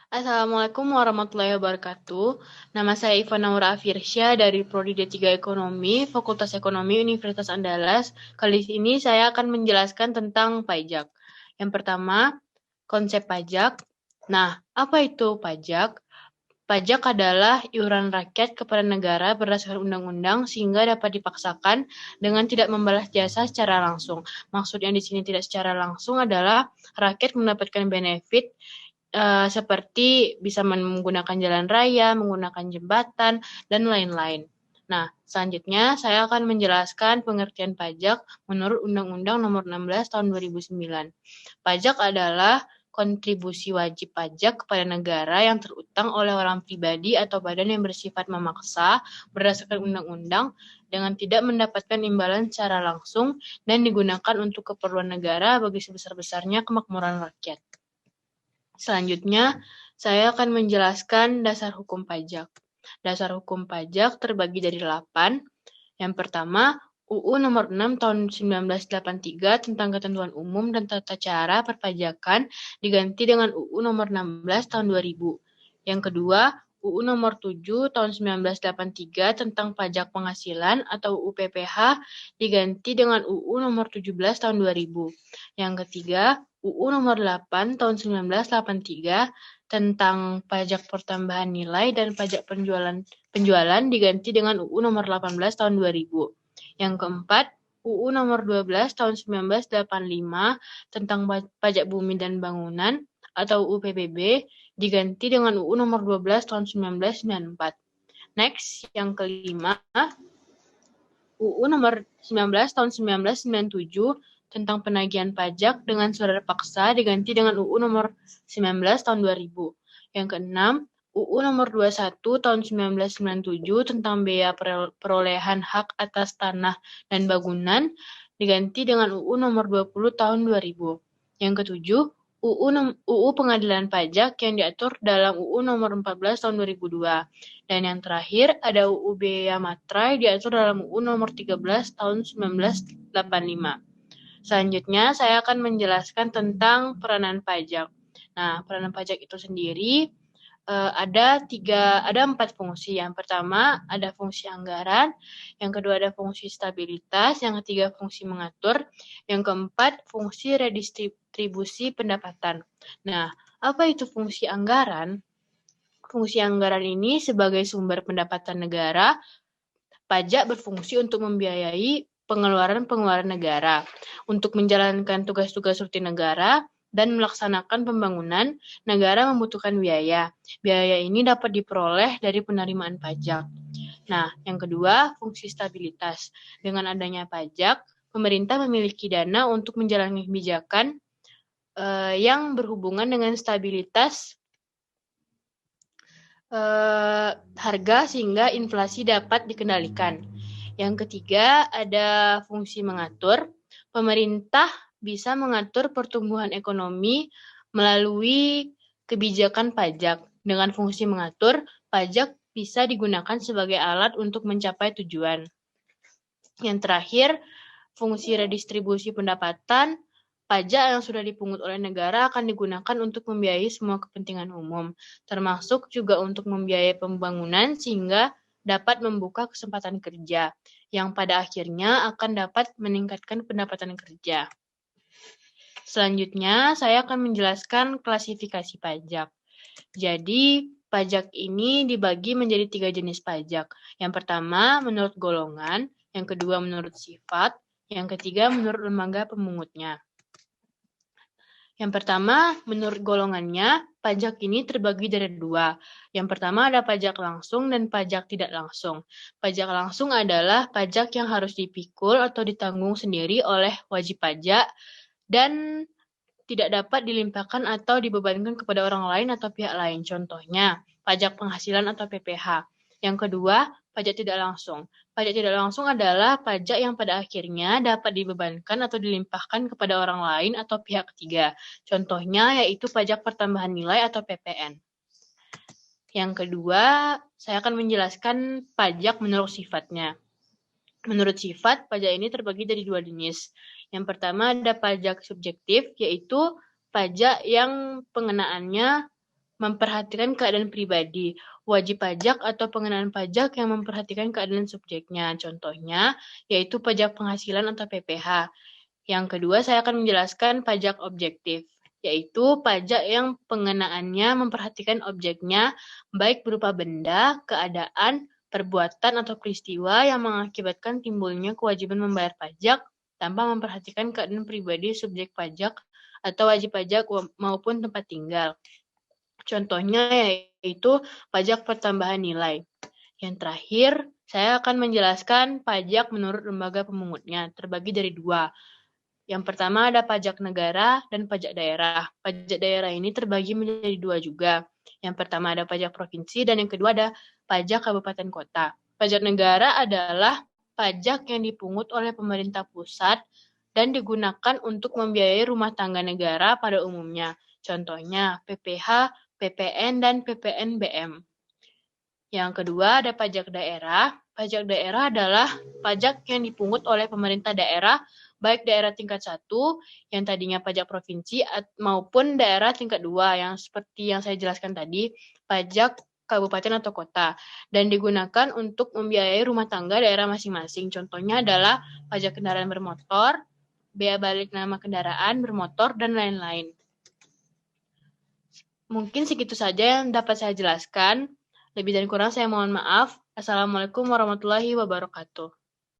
Assalamualaikum warahmatullahi wabarakatuh. Nama saya Iva Naura Afirsya dari Prodi D3 Ekonomi, Fakultas Ekonomi Universitas Andalas. Kali ini saya akan menjelaskan tentang pajak. Yang pertama, konsep pajak. Nah, apa itu pajak? Pajak adalah iuran rakyat kepada negara berdasarkan undang-undang sehingga dapat dipaksakan dengan tidak membalas jasa secara langsung. Maksud yang di sini tidak secara langsung adalah rakyat mendapatkan benefit seperti bisa menggunakan jalan raya, menggunakan jembatan, dan lain-lain. Nah, selanjutnya saya akan menjelaskan pengertian pajak menurut Undang-Undang Nomor 16 Tahun 2009. Pajak adalah kontribusi wajib pajak kepada negara yang terutang oleh orang pribadi atau badan yang bersifat memaksa berdasarkan undang-undang dengan tidak mendapatkan imbalan secara langsung dan digunakan untuk keperluan negara bagi sebesar-besarnya kemakmuran rakyat. Selanjutnya, saya akan menjelaskan dasar hukum pajak. Dasar hukum pajak terbagi dari 8. Yang pertama, UU Nomor 6 Tahun 1983 tentang Ketentuan Umum dan Tata Cara Perpajakan diganti dengan UU Nomor 16 Tahun 2000. Yang kedua, UU Nomor 7 Tahun 1983 tentang Pajak Penghasilan atau UU PPH diganti dengan UU Nomor 17 Tahun 2000. Yang ketiga, UU Nomor 8 Tahun 1983 tentang pajak pertambahan nilai dan pajak penjualan diganti dengan UU Nomor 18 Tahun 2000. Yang keempat, UU Nomor 12 Tahun 1985 tentang pajak bumi dan bangunan atau UU PBB diganti dengan UU Nomor 12 Tahun 1994. Next, yang kelima, UU Nomor 19 Tahun 1997 tentang penagihan pajak dengan surat paksa diganti dengan UU Nomor 19 Tahun 2000. Yang keenam, UU Nomor 21 Tahun 1997 tentang biaya perolehan hak atas tanah dan bangunan diganti dengan UU Nomor 20 Tahun 2000. Yang ketujuh, UU Pengadilan Pajak yang diatur dalam UU Nomor 14 Tahun 2002. Dan yang terakhir ada UU Bea Matrai diatur dalam UU Nomor 13 Tahun 1985. Selanjutnya, saya akan menjelaskan tentang peranan pajak. Nah, peranan pajak itu sendiri ada 4 fungsi. Yang pertama ada fungsi anggaran, yang kedua ada fungsi stabilitas, yang ketiga fungsi mengatur, yang keempat fungsi redistribusi pendapatan. Nah, apa itu fungsi anggaran? Fungsi anggaran ini sebagai sumber pendapatan negara. Pajak berfungsi untuk membiayai pengeluaran-pengeluaran negara, untuk menjalankan tugas-tugas rutin negara, dan melaksanakan pembangunan, negara membutuhkan biaya. Biaya ini dapat diperoleh dari penerimaan pajak. Nah, yang kedua, fungsi stabilitas. Dengan adanya pajak, pemerintah memiliki dana untuk menjalani kebijakan yang berhubungan dengan stabilitas harga sehingga inflasi dapat dikendalikan. Yang ketiga, ada fungsi mengatur. Pemerintah bisa mengatur pertumbuhan ekonomi melalui kebijakan pajak. Dengan fungsi mengatur, pajak bisa digunakan sebagai alat untuk mencapai tujuan. Yang terakhir, fungsi redistribusi pendapatan. Pajak yang sudah dipungut oleh negara akan digunakan untuk membiayai semua kepentingan umum, termasuk juga untuk membiayai pembangunan sehingga dapat membuka kesempatan kerja, yang pada akhirnya akan dapat meningkatkan pendapatan kerja. Selanjutnya, saya akan menjelaskan klasifikasi pajak. Jadi, pajak ini dibagi menjadi 3 jenis pajak. Yang pertama, menurut golongan, yang kedua menurut sifat, yang ketiga menurut lembaga pemungutnya. Yang pertama, menurut golongannya, pajak ini terbagi dari 2. Yang pertama ada pajak langsung dan pajak tidak langsung. Pajak langsung adalah pajak yang harus dipikul atau ditanggung sendiri oleh wajib pajak dan tidak dapat dilimpahkan atau dibebankan kepada orang lain atau pihak lain. Contohnya, pajak penghasilan atau PPH. Yang kedua, pajak tidak langsung. Pajak tidak langsung adalah pajak yang pada akhirnya dapat dibebankan atau dilimpahkan kepada orang lain atau pihak ketiga. Contohnya yaitu pajak pertambahan nilai atau PPN. Yang kedua, saya akan menjelaskan pajak menurut sifatnya. Menurut sifat, pajak ini terbagi dari 2 jenis. Yang pertama ada pajak subjektif, yaitu pajak yang pengenaannya memperhatikan keadaan pribadi. Wajib pajak atau pengenaan pajak yang memperhatikan keadaan subjeknya. Contohnya, yaitu pajak penghasilan atau PPh. Yang kedua, saya akan menjelaskan pajak objektif, yaitu pajak yang pengenaannya memperhatikan objeknya, baik berupa benda, keadaan, perbuatan, atau peristiwa yang mengakibatkan timbulnya kewajiban membayar pajak tanpa memperhatikan keadaan pribadi subjek pajak atau wajib pajak maupun tempat tinggal. Contohnya yaitu pajak pertambahan nilai. Yang terakhir, saya akan menjelaskan pajak menurut lembaga pemungutnya, terbagi dari dua. Yang pertama ada pajak negara dan pajak daerah. Pajak daerah ini terbagi menjadi dua juga. Yang pertama ada pajak provinsi dan yang kedua ada pajak kabupaten kota. Pajak negara adalah pajak yang dipungut oleh pemerintah pusat dan digunakan untuk membiayai rumah tangga negara pada umumnya. Contohnya PPh, PPN, dan PPNBM. Yang kedua ada pajak daerah. Pajak daerah adalah pajak yang dipungut oleh pemerintah daerah, baik daerah tingkat 1 yang tadinya pajak provinsi maupun daerah tingkat 2 yang seperti yang saya jelaskan tadi, pajak kabupaten atau kota, dan digunakan untuk membiayai rumah tangga daerah masing-masing. Contohnya adalah pajak kendaraan bermotor, bea balik nama kendaraan bermotor, dan lain-lain. Mungkin segitu saja yang dapat saya jelaskan. Lebih dan kurang saya mohon maaf. Assalamualaikum warahmatullahi wabarakatuh.